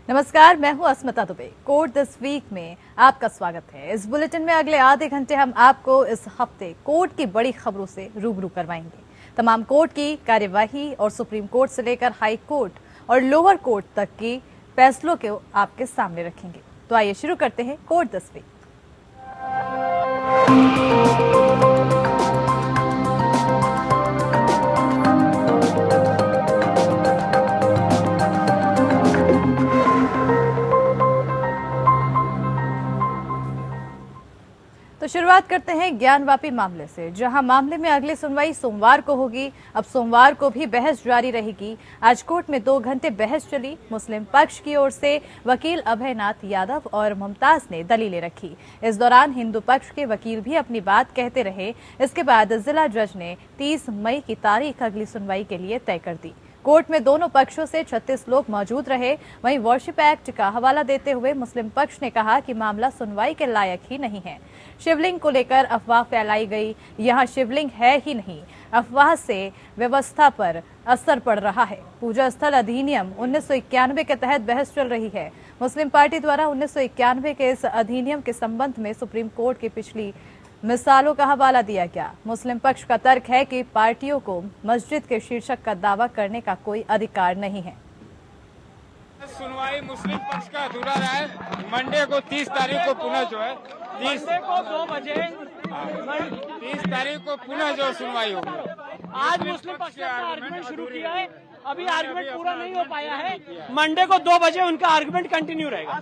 नमस्कार, मैं हूं अस्मिता दुबे। कोर्ट दिस वीक में आपका स्वागत है। इस बुलेटिन में अगले आधे घंटे हम आपको इस हफ्ते कोर्ट की बड़ी खबरों से रूबरू करवाएंगे। तमाम कोर्ट की कार्यवाही और सुप्रीम कोर्ट से लेकर हाई कोर्ट और लोअर कोर्ट तक की फैसलों को आपके सामने रखेंगे। तो आइए शुरू करते हैं कोर्ट दिस वीक। तो शुरुआत करते हैं ज्ञानवापी मामले से, जहां मामले में अगली सुनवाई सोमवार को होगी। अब सोमवार को भी बहस जारी रहेगी। आज कोर्ट में 2 घंटे बहस चली। मुस्लिम पक्ष की ओर से वकील अभयनाथ यादव और मुमताज ने दलीलें रखी। इस दौरान हिंदू पक्ष के वकील भी अपनी बात कहते रहे। इसके बाद जिला जज ने 30 मई की तारीख अगली सुनवाई के लिए तय कर दी। कोर्ट में दोनों पक्षों से 36 लोग मौजूद रहे। वहीं वर्शिप एक्ट का हवाला देते हुए मुस्लिम पक्ष ने कहा कि मामला सुनवाई के लायक ही नहीं है। शिवलिंग को लेकर अफवाह फैलाई गई। यहाँ शिवलिंग है ही नहीं। अफवाह से व्यवस्था पर असर पड़ रहा है। पूजा स्थल अधिनियम 1991 के तहत बहस चल रही है। मुस्लिम पार्टी द्वारा 1991 के इस अधिनियम के संबंध में सुप्रीम कोर्ट की पिछली मिसालों का हवाला दिया गया। मुस्लिम पक्ष का तर्क है कि पार्टियों को मस्जिद के शीर्षक का दावा करने का कोई अधिकार नहीं है। सुनवाई मुस्लिम पक्ष का अधूरा रहा है। मंडे को 30 तारीख को पुनः जो है 30 तारीख को पुनः जो सुनवाई होगी। आज मुस्लिम पक्ष ने आर्गुमेंट शुरू किया है। अभी आर्गुमेंट पूरा नहीं हो पाया है। मंडे को 2 बजे उनका आर्गुमेंट कंटिन्यू रहेगा।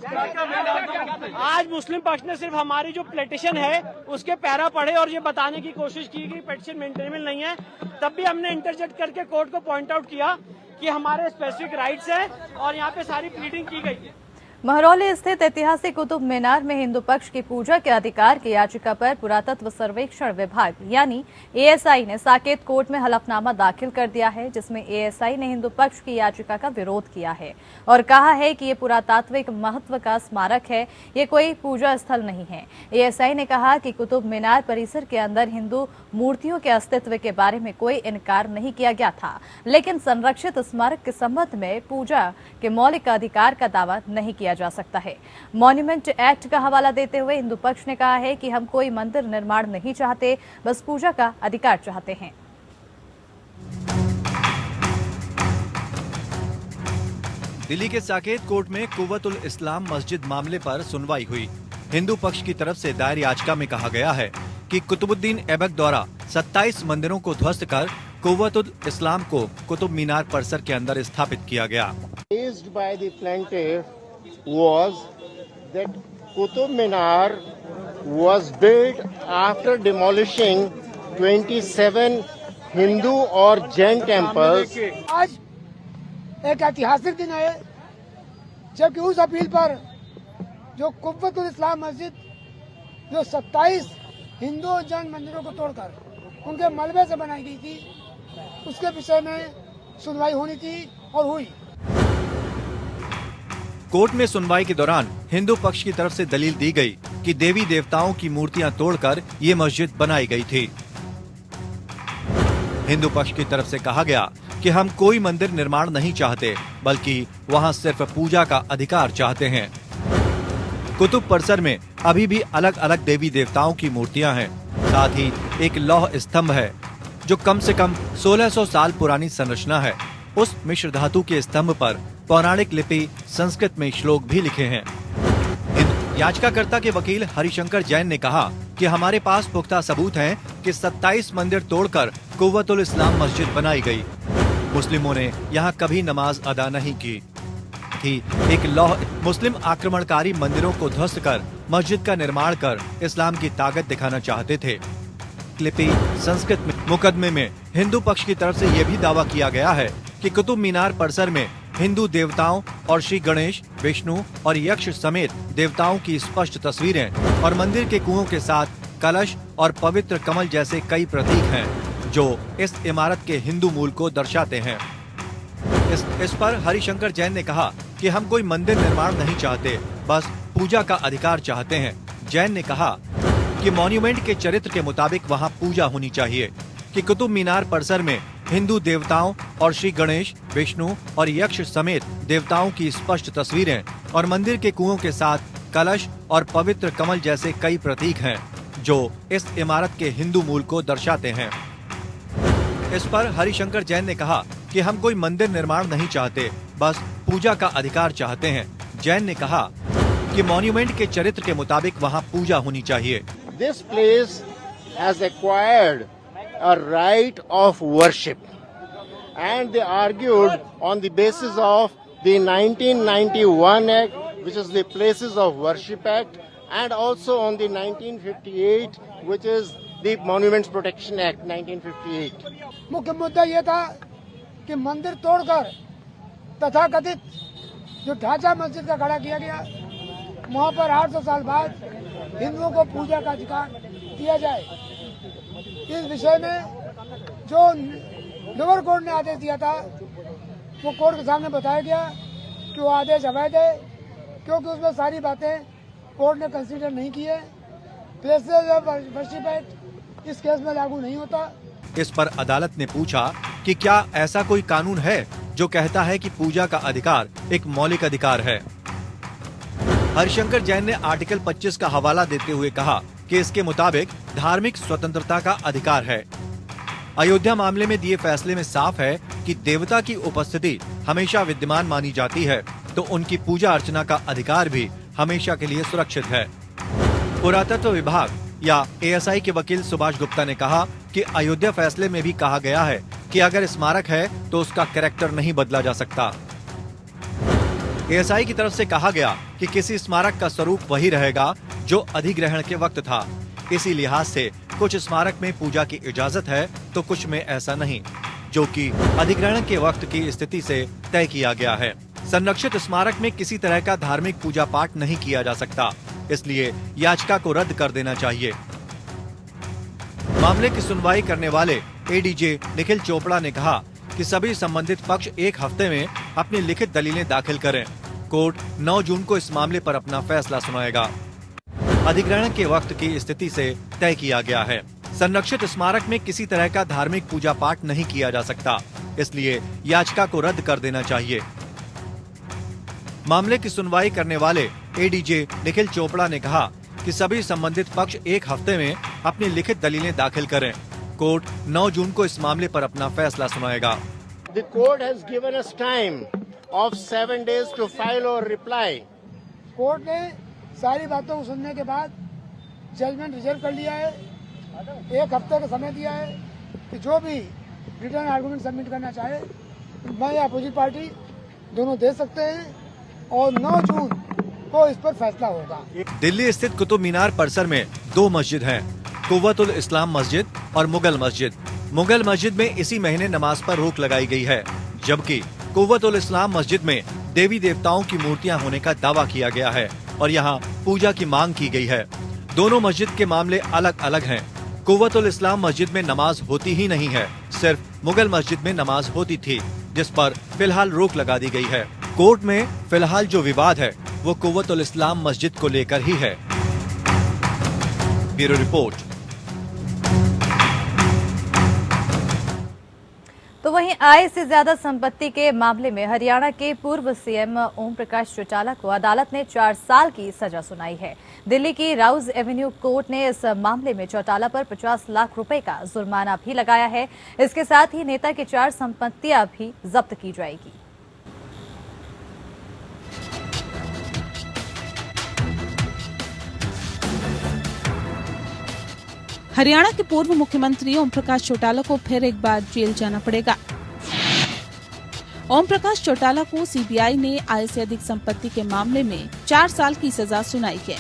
आज मुस्लिम पक्ष ने सिर्फ हमारी जो पिटीशन है उसके पैरा पढ़े और ये बताने की कोशिश की कि पिटीशन मेंटेनेबल नहीं है। तब भी हमने इंटरजेक्ट करके कोर्ट को पॉइंट आउट किया कि हमारे स्पेसिफिक राइट्स हैं और यहाँ पे सारी प्लीडिंग की गई है। महरौली स्थित ऐतिहासिक कुतुब मीनार में हिंदू पक्ष की पूजा के अधिकार की याचिका पर पुरातत्व सर्वेक्षण विभाग यानी एएसआई ने साकेत कोर्ट में हलफनामा दाखिल कर दिया है, जिसमें एएसआई ने हिंदू पक्ष की याचिका का विरोध किया है और कहा है कि ये पुरातात्विक महत्व का स्मारक है, ये कोई पूजा स्थल नहीं है। एएसआई ने कहा कि कुतुब मीनार परिसर के अंदर हिंदू मूर्तियों के अस्तित्व के बारे में कोई इनकार नहीं किया गया था, लेकिन संरक्षित स्मारक के संबंध में पूजा के मौलिक अधिकार का दावा नहीं किया जा सकता है। मॉन्यूमेंट एक्ट का हवाला देते हुए हिंदू पक्ष ने कहा है कि हम कोई मंदिर निर्माण नहीं चाहते, बस पूजा का अधिकार चाहते हैं। दिल्ली के साकेत कोर्ट में कुव्वतुल इस्लाम मस्जिद मामले पर सुनवाई हुई। हिंदू पक्ष की तरफ से दायर याचिका में कहा गया है कि कुतुबुद्दीन ऐबक द्वारा 27 मंदिरों को ध्वस्त कर कुव्वतुल इस्लाम को कुतुब मीनार परिसर के अंदर स्थापित किया गया। Was that Qutub Minar was built after demolishing 27 Hindu और Jain temples। आज एक ऐतिहासिक दिन है जबकि उस अपील पर जो कुव्वतुल इस्लाम मस्जिद जो 27 हिंदू और जैन मंदिरों को तोड़कर उनके मलबे से बनाई गई थी, उसके विषय में सुनवाई होनी थी और हुई। कोर्ट में सुनवाई के दौरान हिंदू पक्ष की तरफ से दलील दी गई कि देवी देवताओं की मूर्तियां तोड़कर ये मस्जिद बनाई गई थी। हिंदू पक्ष की तरफ से कहा गया कि हम कोई मंदिर निर्माण नहीं चाहते, बल्कि वहां सिर्फ पूजा का अधिकार चाहते हैं। कुतुब परिसर में अभी भी अलग अलग देवी देवताओं की मूर्तियां हैं। साथ ही एक लौह स्तंभ है जो कम से कम 1600 साल पुरानी संरचना है। उस मिश्र धातु के स्तंभ पर पौराणिक लिपि संस्कृत में श्लोक भी लिखे हैं। याचिकाकर्ता के वकील हरिशंकर जैन ने कहा कि हमारे पास पुख्ता सबूत हैं कि 27 मंदिर तोड़कर कुव्वतुल इस्लाम मस्जिद बनाई गई। मुस्लिमों ने यहाँ कभी नमाज अदा नहीं की थी। एक लौह मुस्लिम आक्रमणकारी मंदिरों को ध्वस्त कर मस्जिद का निर्माण कर इस्लाम की ताकत दिखाना चाहते थे। लिपि संस्कृत में मुकदमे में हिंदू पक्ष की तरफ से यह भी दावा किया गया है कि कुतुब मीनार परिसर में हिंदू देवताओं और श्री गणेश, विष्णु और यक्ष समेत देवताओं की स्पष्ट तस्वीरें और मंदिर के कुओं के साथ कलश और पवित्र कमल जैसे कई प्रतीक हैं जो इस इमारत के हिंदू मूल को दर्शाते हैं। इस पर हरिशंकर जैन ने कहा कि हम कोई मंदिर निर्माण नहीं चाहते, बस पूजा का अधिकार चाहते हैं। जैन ने कहा कि मॉन्यूमेंट के चरित्र के मुताबिक वहां पूजा होनी चाहिए, कि कुतुब मीनार परिसर में हिंदू देवताओं और श्री गणेश, विष्णु और यक्ष समेत देवताओं की स्पष्ट तस्वीरें और मंदिर के कुओं के साथ कलश और पवित्र कमल जैसे कई प्रतीक हैं, जो इस इमारत के हिंदू मूल को दर्शाते हैं। इस पर हरिशंकर जैन ने कहा कि हम कोई मंदिर निर्माण नहीं चाहते, बस पूजा का अधिकार चाहते हैं। जैन ने कहा कि मॉन्यूमेंट के चरित्र के मुताबिक वहां पूजा होनी चाहिए। This place has acquired a right of worship, and they argued on the basis of the 1991 Act, which is the Places of Worship Act, and also on the 1958, which is the Monuments Protection Act 1958. मुख्य मुद्दा ये था कि मंदिर तोड़कर तथाकथित जो ढांचा मस्जिद का खड़ा किया गया, वहाँ पर 800 साल बाद हिंदुओं को पूजा का अधिकार दिया जाए। इस विषय में जो लोअर कोर्ट ने आदेश दिया था, वो कोर्ट के सामने बताया गया कि वो आदेश अवैध है, क्योंकि उसमें सारी बातें कोर्ट ने कंसीडर नहीं की है। प्लेसेस ऑफ वर्शिप एक्ट इस केस में लागू नहीं होता। इस पर अदालत ने पूछा कि क्या ऐसा कोई कानून है जो कहता है कि पूजा का अधिकार एक मौलिक अधिकार है। हरिशंकर जैन ने आर्टिकल 25 का हवाला देते हुए कहा कि इसके मुताबिक धार्मिक स्वतंत्रता का अधिकार है। अयोध्या मामले में दिए फैसले में साफ है कि देवता की उपस्थिति हमेशा विद्यमान मानी जाती है, तो उनकी पूजा अर्चना का अधिकार भी हमेशा के लिए सुरक्षित है। पुरातत्व विभाग या एएसआई के वकील सुभाष गुप्ता ने कहा कि अयोध्या फैसले में भी कहा गया है कि अगर स्मारक है तो उसका कैरेक्टर नहीं बदला जा सकता। एएसआई की तरफ से कहा गया कि किसी स्मारक का स्वरूप वही रहेगा जो अधिग्रहण के वक्त था। इसी लिहाज से कुछ स्मारक में पूजा की इजाजत है तो कुछ में ऐसा नहीं, जो कि अधिग्रहण के वक्त की स्थिति से तय किया गया है। संरक्षित स्मारक में किसी तरह का धार्मिक पूजा पाठ नहीं किया जा सकता, इसलिए याचिका को रद्द कर देना चाहिए। मामले की सुनवाई करने वाले एडीजे निखिल चोपड़ा ने कहा कि सभी संबंधित पक्ष एक हफ्ते में अपनी लिखित दलीलें दाखिल करें। कोर्ट 9 जून को इस मामले पर अपना फैसला सुनाएगा। अधिग्रहण के वक्त की स्थिति से तय किया गया है। संरक्षित स्मारक में किसी तरह का धार्मिक पूजा पाठ नहीं किया जा सकता, इसलिए याचिका को रद्द कर देना चाहिए। मामले की सुनवाई करने वाले एडीजे निखिल चोपड़ा ने कहा कि सभी संबंधित पक्ष एक हफ्ते में अपनी लिखित दलीलें दाखिल करें। कोर्ट 9 जून को इस मामले पर अपना फैसला सुनाएगा। The court has given us time of 7 days to file or reply. Court ने सारी बातों को सुनने के बाद जजमेंट रिजर्व कर लिया है। एक हफ्ते का समय दिया है कि जो भी रिटर्न आर्गुमेंट सबमिट करना चाहे, मैं या अपोजिट पार्टी दोनों दे सकते हैं, और 9 जून को इस पर फैसला होगा। दिल्ली स्थित कुतुब मीनार परिसर में 2 मस्जिद हैं, कुव्वतुल इस्लाम मस्जिद और मुगल मस्जिद। मुगल मस्जिद में इसी महीने नमाज पर रोक लगाई गई है, जबकि कुव्वतुल इस्लाम मस्जिद में देवी देवताओं की मूर्तियां होने का दावा किया गया है और यहां पूजा की मांग की गई है। दोनों मस्जिद के मामले अलग अलग हैं। कुव्वतुल इस्लाम मस्जिद में नमाज होती ही नहीं है, सिर्फ मुगल मस्जिद में नमाज होती थी, जिस पर फिलहाल रोक लगा दी गई है। कोर्ट में फिलहाल जो विवाद है वो कुव्वतुल इस्लाम मस्जिद को लेकर ही है। Bureau report. तो वहीं आय से ज्यादा संपत्ति के मामले में हरियाणा के पूर्व सीएम ओम प्रकाश चौटाला को अदालत ने 4 साल की सजा सुनाई है। दिल्ली की राउज एवेन्यू कोर्ट ने इस मामले में चौटाला पर 50 लाख रुपए का जुर्माना भी लगाया है। इसके साथ ही नेता की 4 संपत्तियां भी जब्त की जाएगी। हरियाणा के पूर्व मुख्यमंत्री ओम प्रकाश चौटाला को फिर एक बार जेल जाना पड़ेगा। ओम प्रकाश चौटाला को सीबीआई ने आय से अधिक संपत्ति के मामले में 4 साल की सजा सुनाई है।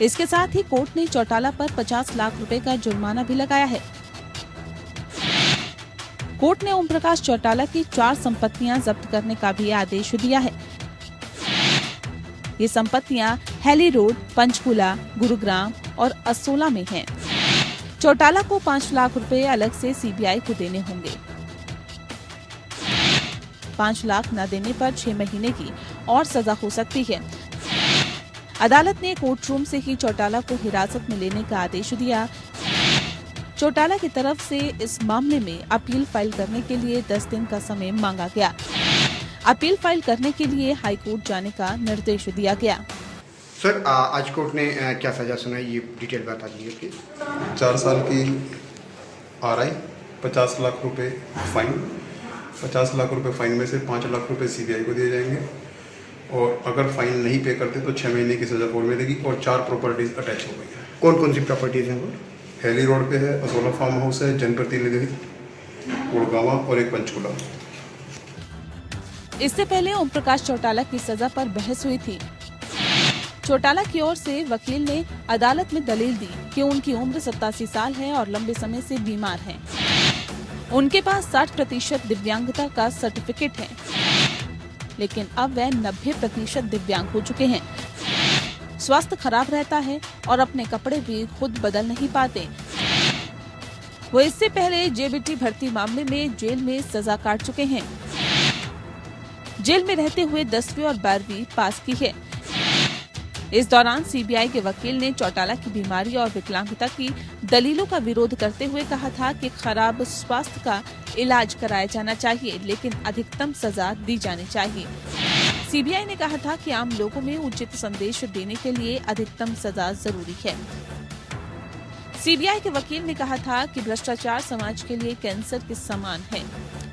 इसके साथ ही कोर्ट ने चौटाला पर 50 लाख रुपए का जुर्माना भी लगाया है। कोर्ट ने ओम प्रकाश चौटाला की 4 संपत्तियां जब्त करने का भी आदेश दिया है। ये संपत्तियां हेली रोड, पंचकुला, गुरुग्राम और असोला में हैं। चौटाला को 5 लाख रुपए अलग से सीबीआई को देने होंगे। 5 लाख न देने पर 6 महीने की और सजा हो सकती है। अदालत ने कोर्ट रूम से ही चौटाला को हिरासत में लेने का आदेश दिया। चौटाला की तरफ से इस मामले में अपील फाइल करने के लिए 10 दिन का समय मांगा गया। अपील फाइल करने के लिए हाईकोर्ट जाने का निर्देश दिया गया। सर, आज कोर्ट ने क्या सजा सुनाई, ये डिटेल बता दीजिए प्लीज। 4 साल की RI, 50 लाख रुपए फाइन, 50 लाख रुपए फाइन में से 5 लाख रुपए CBI को दिए जाएंगे और अगर फाइन नहीं पे करते तो 6 महीने की सजा और मिलेगी और 4 प्रॉपर्टीज अटैच हो गई है। कौन कौन सी प्रॉपर्टीज हैं वो? हैली रोड पे है, असोला फार्म हाउस है, जनप्रतिनिधि गुड़गावा और एक पंचकुला। इससे पहले ओम प्रकाश चौटाला की सजा पर बहस हुई थी। चौटाला की ओर से वकील ने अदालत में दलील दी कि उनकी उम्र 87 साल है और लंबे समय से बीमार हैं। उनके पास 60% दिव्यांगता का सर्टिफिकेट है, लेकिन अब वह 90% दिव्यांग हो चुके हैं। स्वास्थ्य खराब रहता है और अपने कपड़े भी खुद बदल नहीं पाते। वो इससे पहले JBT भर्ती मामले में जेल में सजा काट चुके हैं। जेल में रहते हुए 10वीं और 12वीं पास की है। इस दौरान CBI के वकील ने चौटाला की बीमारी और विकलांगता की दलीलों का विरोध करते हुए कहा था कि खराब स्वास्थ्य का इलाज कराया जाना चाहिए, लेकिन अधिकतम सजा दी जानी चाहिए। CBI ने कहा था कि आम लोगों में उचित संदेश देने के लिए अधिकतम सजा जरूरी है। CBI के वकील ने कहा था कि भ्रष्टाचार समाज के लिए कैंसर के समान है।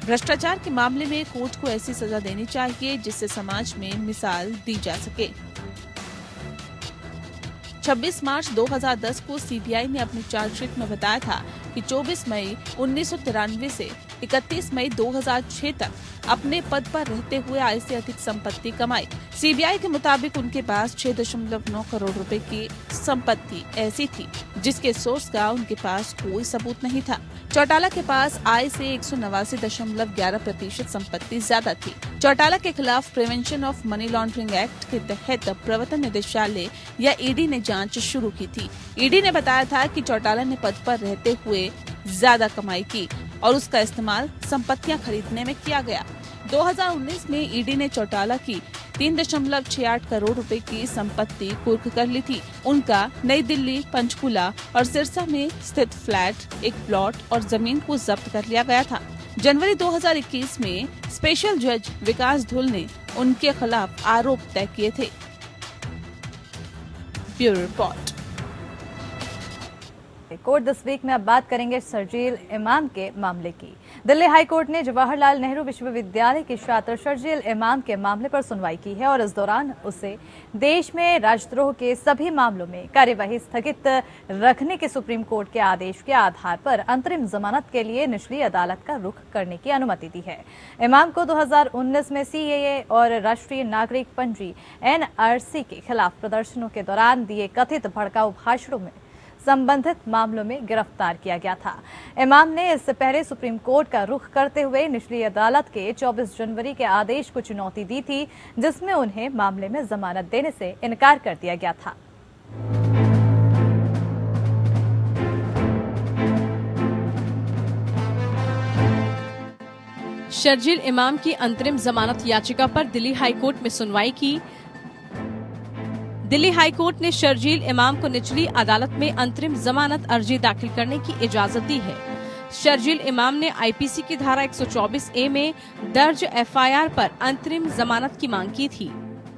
भ्रष्टाचार के मामले में कोर्ट को ऐसी सजा देनी चाहिए जिससे समाज में मिसाल दी जा सके। 26 मार्च 2010 को CBI ने अपनी चार्जशीट में बताया था कि 24 मई 1993 से 31 मई 2006 तक अपने पद पर रहते हुए आय से अधिक संपत्ति कमाई। CBI के मुताबिक उनके पास 6.9 करोड़ रुपए की संपत्ति ऐसी थी जिसके सोर्स का उनके पास कोई सबूत नहीं था। चौटाला के पास आय से 189.11% संपत्ति ज्यादा थी। चौटाला के खिलाफ prevention of money laundering act के तहत प्रवर्तन निदेशालय या ED ने जांच शुरू की थी। ED ने बताया था कि चौटाला ने पद पर रहते हुए ज्यादा कमाई की और उसका इस्तेमाल संपत्तियां खरीदने में किया गया। 2019 में ED ने चौटाला की 3.68 करोड़ रुपए की संपत्ति कुर्क कर ली थी। उनका नई दिल्ली, पंचकुला और सिरसा में स्थित फ्लैट, एक प्लॉट और जमीन को जब्त कर लिया गया था। जनवरी 2021 में स्पेशल जज विकास धुल ने उनके खिलाफ आरोप तय किए थे। Bureau report. Court this week में अब बात करेंगे शर्जील इमाम के मामले की। दिल्ली हाई कोर्ट ने जवाहरलाल नेहरू विश्वविद्यालय के छात्र शर्जील इमाम के मामले पर सुनवाई की है और इस दौरान उसे देश में राजद्रोह के सभी मामलों में कार्यवाही स्थगित रखने के सुप्रीम कोर्ट के आदेश के आधार पर अंतरिम जमानत के लिए निचली अदालत का रुख करने की अनुमति दी है। इमाम को 2019 में CAA और राष्ट्रीय नागरिक पंजी NRC के खिलाफ प्रदर्शनों के दौरान दिए कथित भड़काऊ भाषणों में संबंधित मामलों में गिरफ्तार किया गया था। इमाम ने इससे पहले सुप्रीम कोर्ट का रुख करते हुए निचली अदालत के 24 जनवरी के आदेश को चुनौती दी थी, जिसमें उन्हें मामले में जमानत देने से इनकार कर दिया गया था। शर्जील इमाम की अंतरिम जमानत याचिका पर दिल्ली हाईकोर्ट में सुनवाई की। दिल्ली हाईकोर्ट ने शर्जील इमाम को निचली अदालत में अंतरिम जमानत अर्जी दाखिल करने की इजाजत दी है। शर्जील इमाम ने IPC की धारा 124A में दर्ज FIR पर अंतरिम जमानत की मांग की थी।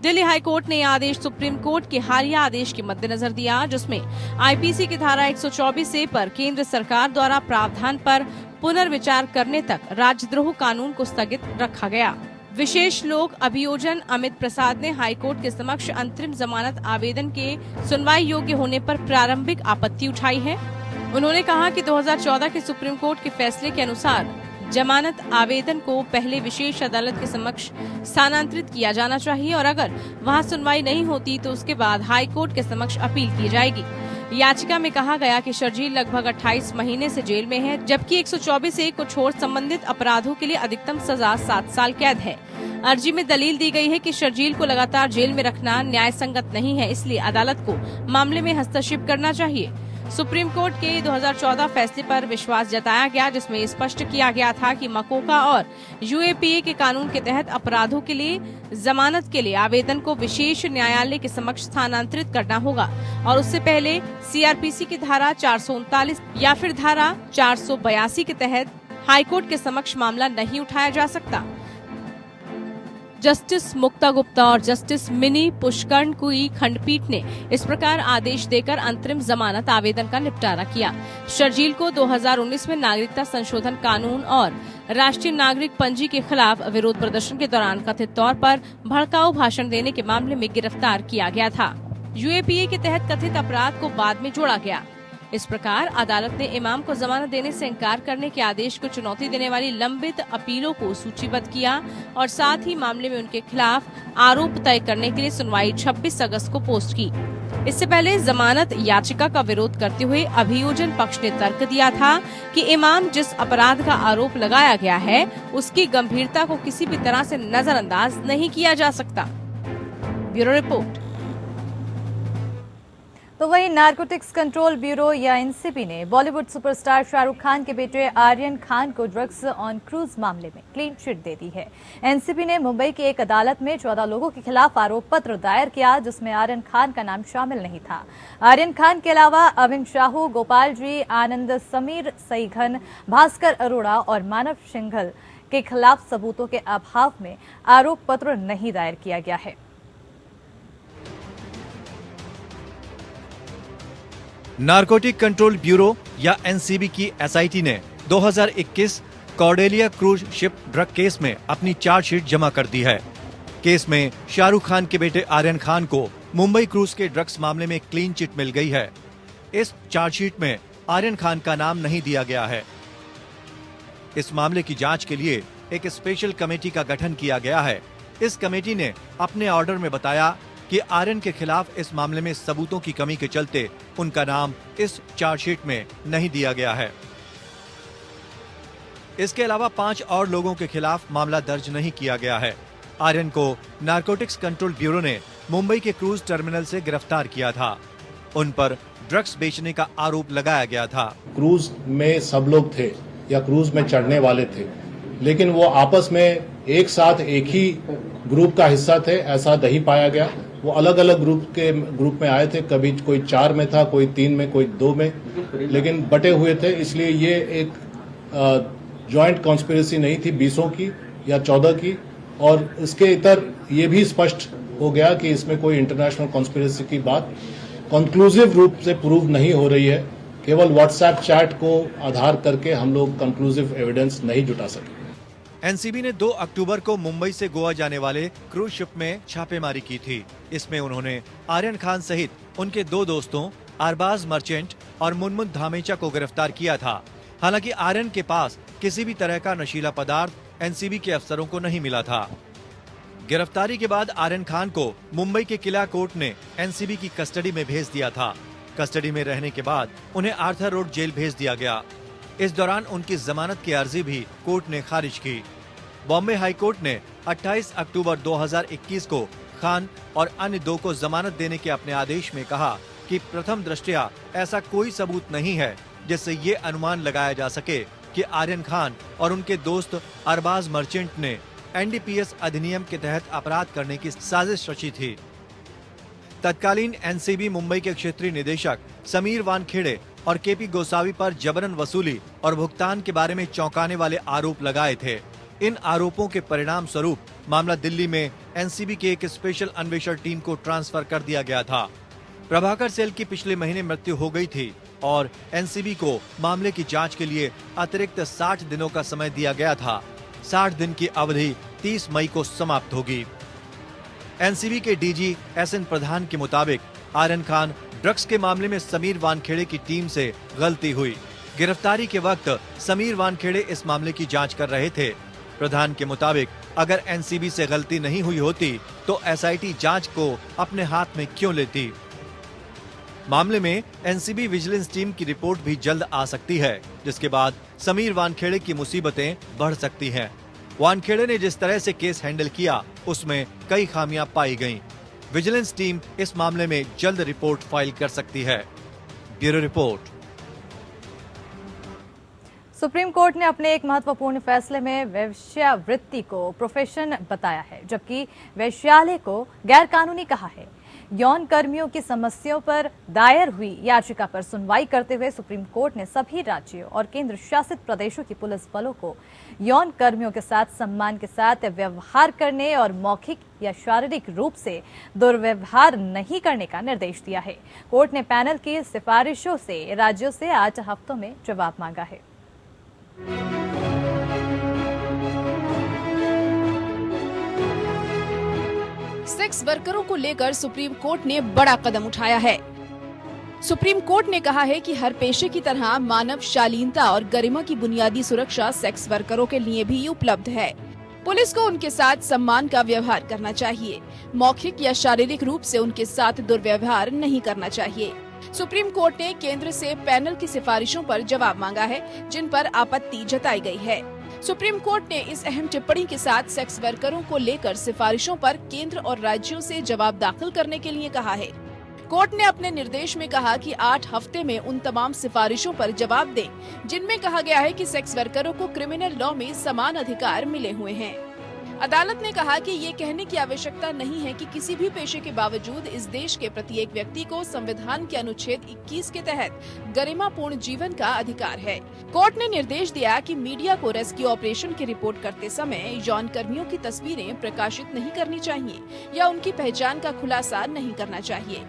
दिल्ली हाईकोर्ट ने यह आदेश सुप्रीम कोर्ट के हालिया आदेश के मद्देनजर दिया, जिसमें IPC की धारा 124A पर केंद्र सरकार द्वारा प्रावधान पर पुनर्विचार करने तक राजद्रोह कानून को स्थगित रखा गया। विशेष लोक अभियोजन अमित प्रसाद ने हाईकोर्ट के समक्ष अंतरिम जमानत आवेदन के सुनवाई योग्य होने पर प्रारंभिक आपत्ति उठाई है। उन्होंने कहा कि 2014 के सुप्रीम कोर्ट के फैसले के अनुसार जमानत आवेदन को पहले विशेष अदालत के समक्ष स्थानांतरित किया जाना चाहिए और अगर वहां सुनवाई नहीं होती तो उसके बाद हाईकोर्ट के समक्ष अपील की जाएगी। याचिका में कहा गया कि शर्जील लगभग 28 महीने से जेल में है, जबकि 124A को छोड़ संबंधित अपराधों के लिए अधिकतम सजा 7 साल कैद है। अर्जी में दलील दी गई है कि शर्जील को लगातार जेल में रखना न्याय संगत नहीं है, इसलिए अदालत को मामले में हस्तक्षेप करना चाहिए। सुप्रीम कोर्ट के 2014 फैसले पर विश्वास जताया गया, जिसमें स्पष्ट किया गया था कि मकोका और यूएपीए के कानून के तहत अपराधों के लिए जमानत के लिए आवेदन को विशेष न्यायालय के समक्ष स्थानांतरित करना होगा और उससे पहले सीआरपीसी की धारा 439 या फिर धारा 482 के तहत हाईकोर्ट के समक्ष मामला नहीं उठाया जा सकता। जस्टिस मुक्ता गुप्ता और जस्टिस मिनी पुष्करण की खंडपीठ ने इस प्रकार आदेश देकर अंतरिम जमानत आवेदन का निपटारा किया। शर्जील को 2019 में नागरिकता संशोधन कानून और राष्ट्रीय नागरिक पंजी के खिलाफ विरोध प्रदर्शन के दौरान कथित तौर पर भड़काऊ भाषण देने के मामले में गिरफ्तार किया गया था। यूएपीए के तहत कथित अपराध को बाद में जोड़ा गया। इस प्रकार अदालत ने इमाम को जमानत देने से इनकार करने के आदेश को चुनौती देने वाली लंबित अपीलों को सूचीबद्ध किया और साथ ही मामले में उनके खिलाफ आरोप तय करने के लिए सुनवाई 26 अगस्त को पोस्ट की। इससे पहले जमानत याचिका का विरोध करते हुए अभियोजन पक्ष ने तर्क दिया था कि इमाम जिस अपराध का आरोप लगाया गया है उसकी गंभीरता को किसी भी तरह से नजरअंदाज नहीं किया जा सकता। Bureau report. तो वहीं नारकोटिक्स कंट्रोल ब्यूरो या एनसीबी ने बॉलीवुड सुपरस्टार शाहरुख खान के बेटे आर्यन खान को ड्रग्स ऑन क्रूज मामले में क्लीन चिट दे दी है। एनसीबी ने मुंबई की एक अदालत में 14 लोगों के खिलाफ आरोप पत्र दायर किया, जिसमें आर्यन खान का नाम शामिल नहीं था। आर्यन खान के अलावा अविन शाहू, गोपाल जी, आनंद, समीर सईघन, भास्कर अरोड़ा और मानव सिंघल के खिलाफ सबूतों के अभाव में आरोप पत्र नहीं दायर किया गया है। नारकोटिक कंट्रोल ब्यूरो या एनसीबी की एसआईटी ने 2021 Cordelia cruise ship drug case में अपनी चार्जशीट जमा कर दी है। केस में शाहरुख खान के बेटे आर्यन खान को मुंबई क्रूज के ड्रग्स मामले में क्लीन चिट मिल गई है। इस चार्जशीट में आर्यन खान का नाम नहीं दिया गया है। इस मामले की जांच के लिए एक स्पेशल कमेटी का गठन किया गया है। इस कमेटी ने अपने ऑर्डर में बताया कि आर्यन के खिलाफ इस मामले में सबूतों की कमी के चलते उनका नाम इस चार्जशीट में नहीं दिया गया है। इसके अलावा 5 और लोगों के खिलाफ मामला दर्ज नहीं किया गया है। आर्यन को नारकोटिक्स कंट्रोल ब्यूरो ने मुंबई के क्रूज टर्मिनल से गिरफ्तार किया था। उन पर ड्रग्स बेचने का आरोप लगाया गया था। क्रूज में सब लोग थे या क्रूज में चढ़ने वाले थे, लेकिन वो आपस में एक साथ एक ही ग्रुप का हिस्सा थे ऐसा नहीं पाया गया। वो अलग अलग ग्रुप में आए थे, कभी कोई 4 में था, कोई 3 में, कोई 2 में, लेकिन बटे हुए थे। इसलिए ये एक जॉइंट कॉन्स्पिरेसी नहीं थी 20 की या 14 की। और इसके इतर ये भी स्पष्ट हो गया कि इसमें कोई इंटरनेशनल कॉन्स्पिरेसी की बात कंक्लूसिव रूप से प्रूव नहीं हो रही है। केवल व्हाट्सएप चैट को आधार करके हम लोग कंक्लूसिव एविडेंस नहीं जुटा सके। एनसीबी ने 2 अक्टूबर को मुंबई से गोवा जाने वाले क्रूज शिप में छापेमारी की थी। इसमें उन्होंने आर्यन खान सहित उनके 2 दोस्तों अरबाज मर्चेंट और मुनमुन धामेचा को गिरफ्तार किया था। हालांकि आर्यन के पास किसी भी तरह का नशीला पदार्थ एनसीबी के अफसरों को नहीं मिला था। गिरफ्तारी के बाद आर्यन खान को मुंबई के किला कोर्ट ने एनसीबी की कस्टडी में भेज दिया था। कस्टडी में रहने के बाद उन्हें आर्थर रोड जेल भेज दिया गया। इस दौरान उनकी जमानत की अर्जी भी कोर्ट ने खारिज की। बॉम्बे हाई कोर्ट ने 28 अक्टूबर 2021 को खान और अन्य 2 को जमानत देने के अपने आदेश में कहा कि प्रथम दृष्टया ऐसा कोई सबूत नहीं है जिससे ये अनुमान लगाया जा सके कि आर्यन खान और उनके दोस्त अरबाज मर्चेंट ने एनडीपीएस अधिनियम के तहत अपराध करने की साजिश रची थी। तत्कालीन एनसीबी मुंबई के क्षेत्रीय निदेशक समीर वानखेड़े और केपी गोसावी पर जबरन वसूली और भुगतान के बारे में चौंकाने वाले आरोप लगाए थे। इन आरोपों के परिणाम स्वरूप मामला दिल्ली में एनसीबी की एक स्पेशल अन्वेषण टीम को ट्रांसफर कर दिया गया था। प्रभाकर सेल की पिछले महीने मृत्यु हो गई थी और एनसीबी को मामले की जांच के लिए अतिरिक्त 60 दिनों का समय दिया गया था। 60 दिन की अवधि 30 मई को समाप्त होगी। एनसीबी के डीजी एसएन प्रधान के मुताबिक आर्यन खान ड्रग्स के मामले में समीर वानखेड़े की टीम से गलती हुई। गिरफ्तारी के वक्त समीर वानखेड़े इस मामले की जांच कर रहे थे। प्रधान के मुताबिक अगर एनसीबी से गलती नहीं हुई होती तो एसआईटी जांच को अपने हाथ में क्यों लेती। मामले में एनसीबी विजिलेंस टीम की रिपोर्ट भी जल्द आ सकती है, जिसके बाद समीर वानखेड़े की मुसीबतें बढ़ सकती हैं। वानखेड़े ने जिस तरह से केस हैंडल किया उसमें कई खामियां पाई गईं। विजिलेंस टीम इस मामले में जल्द रिपोर्ट फाइल कर सकती है। Bureau report. सुप्रीम कोर्ट ने अपने एक महत्वपूर्ण फैसले में वेश्यावृत्ति को प्रोफेशन बताया है, जबकि वेश्यालय को गैरकानूनी कहा है। यौन कर्मियों की समस्याओं पर दायर हुई याचिका पर सुनवाई करते हुए सुप्रीम कोर्ट ने सभी राज्यों और केंद्र शासित प्रदेशों की पुलिस बलों को यौन कर्मियों के साथ सम्मान के साथ व्यवहार करने और मौखिक या शारीरिक रूप से दुर्व्यवहार नहीं करने का निर्देश दिया है। कोर्ट ने पैनल की सिफारिशों से राज्यों से 8 हफ्तों में जवाब मांगा है। सेक्स वर्करों को लेकर सुप्रीम कोर्ट ने बड़ा कदम उठाया है। सुप्रीम कोर्ट ने कहा है कि हर पेशे की तरह मानव शालीनता और गरिमा की बुनियादी सुरक्षा सेक्स वर्करों के लिए भी उपलब्ध है। पुलिस को उनके साथ सम्मान का व्यवहार करना चाहिए, मौखिक या शारीरिक रूप से उनके साथ दुर्व्यवहार नहीं करना चाहिए। सुप्रीम कोर्ट ने केंद्र से पैनल की सिफारिशों पर जवाब मांगा है, जिन पर आपत्ति जताई गई है। सुप्रीम कोर्ट ने इस अहम टिप्पणी के साथ सेक्स वर्करों को लेकर सिफारिशों पर केंद्र और राज्यों से जवाब दाखिल करने के लिए कहा है। कोर्ट ने अपने निर्देश में कहा कि 8 हफ्ते में उन तमाम सिफारिशों पर जवाब दें, जिनमें कहा गया है कि सेक्स वर्करों को क्रिमिनल लॉ में समान अधिकार मिले हुए हैं। अदालत ने कहा कि ये कहने की आवश्यकता नहीं है कि किसी भी पेशे के बावजूद इस देश के प्रत्येक व्यक्ति को संविधान के अनुच्छेद 21 के तहत गरिमापूर्ण जीवन का अधिकार है। कोर्ट ने निर्देश दिया कि मीडिया को रेस्क्यू ऑपरेशन की रिपोर्ट करते समय यौन कर्मियों की तस्वीरें प्रकाशित नहीं करनी चाहिए या उनकी पहचान का खुलासा नहीं करना चाहिए।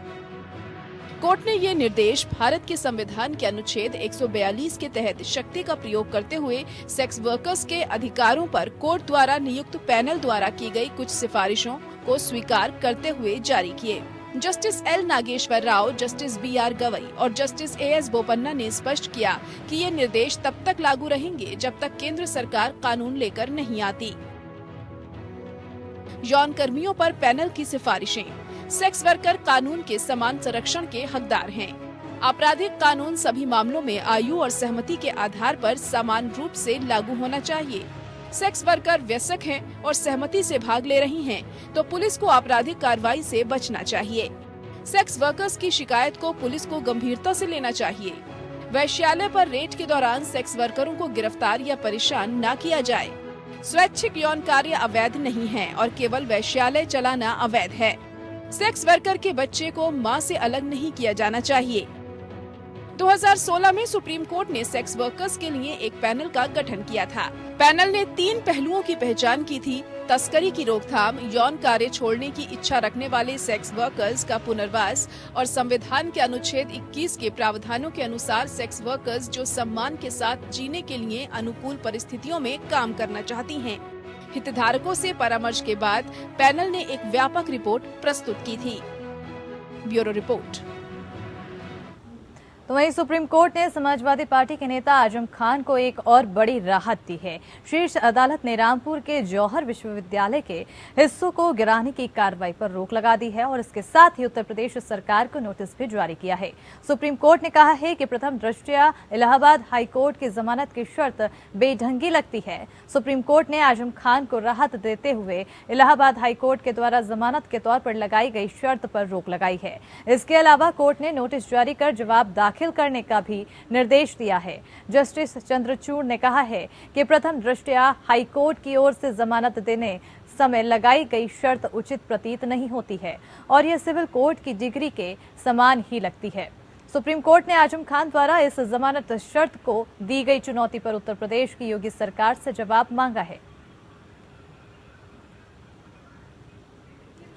कोर्ट ने ये निर्देश भारत के संविधान के अनुच्छेद 142 के तहत शक्ति का प्रयोग करते हुए सेक्स वर्कर्स के अधिकारों पर कोर्ट द्वारा नियुक्त पैनल द्वारा की गई कुछ सिफारिशों को स्वीकार करते हुए जारी किए। Justice L Nageswara Rao, justice BR Gavai और जस्टिस AS बोपन्ना ने स्पष्ट किया कि ये निर्देश तब तक लागू रहेंगे जब तक केंद्र सरकार कानून लेकर नहीं आती। यौन कर्मियों पर पैनल की सिफारिशें। सेक्स वर्कर कानून के समान संरक्षण के हकदार हैं। आपराधिक कानून सभी मामलों में आयु और सहमति के आधार पर समान रूप से लागू होना चाहिए। सेक्स वर्कर वयस्क हैं और सहमति से भाग ले रही हैं, तो पुलिस को आपराधिक कार्रवाई से बचना चाहिए। सेक्स वर्कर्स की शिकायत को पुलिस को गंभीरता से लेना चाहिए। वैश्यालय पर रेड के दौरान सेक्स वर्करों को गिरफ्तार या परेशान न किया जाए। स्वैच्छिक यौन कार्य अवैध नहीं है और केवल वैश्यालय चलाना अवैध है। सेक्स वर्कर के बच्चे को मां से अलग नहीं किया जाना चाहिए। 2016 में सुप्रीम कोर्ट ने सेक्स वर्कर्स के लिए एक पैनल का गठन किया था। पैनल ने 3 पहलुओं की पहचान की थी: तस्करी की रोकथाम, यौन कार्य छोड़ने की इच्छा रखने वाले सेक्स वर्कर्स का पुनर्वास और संविधान के अनुच्छेद 21 के प्रावधानों के अनुसार सेक्स वर्कर्स जो सम्मान के साथ जीने के लिए अनुकूल परिस्थितियों में काम करना चाहती हैं। हितधारकों से परामर्श के बाद पैनल ने एक व्यापक रिपोर्ट प्रस्तुत की थी। Bureau report. तो वहीं सुप्रीम कोर्ट ने समाजवादी पार्टी के नेता आजम खान को एक और बड़ी राहत दी है। शीर्ष अदालत ने रामपुर के जौहर विश्वविद्यालय के हिस्सों को गिराने की कार्रवाई पर रोक लगा दी है और इसके साथ ही उत्तर प्रदेश सरकार को नोटिस भी जारी किया है। सुप्रीम कोर्ट ने कहा है कि प्रथम दृष्टया इलाहाबाद हाई कोर्ट की जमानत की शर्त बेढंगी लगती है। सुप्रीम कोर्ट ने आजम खान को राहत देते हुए इलाहाबाद हाई कोर्ट के द्वारा जमानत के तौर पर लगाई गई शर्त पर रोक लगाई है। इसके अलावा कोर्ट ने नोटिस जारी कर जवाब दाखिल करने का भी निर्देश दिया है। जस्टिस चंद्रचूड़ ने कहा है कि प्रथम दृष्टया हाई कोर्ट की ओर से जमानत देने समय लगाई गई शर्त उचित प्रतीत नहीं होती है और यह सिविल कोर्ट की डिग्री के समान ही लगती है। सुप्रीम कोर्ट ने आजम खान द्वारा इस जमानत शर्त को दी गई चुनौती पर उत्तर प्रदेश की योगी सरकार से जवाब मांगा है।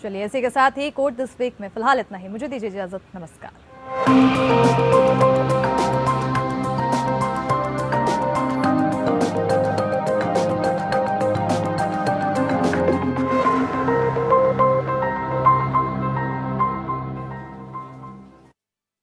चलिए, इसी के साथ ही कोर्ट दिस वीक में फिलहाल इतना ही। मुझे दीजिए इजाजत। नमस्कार।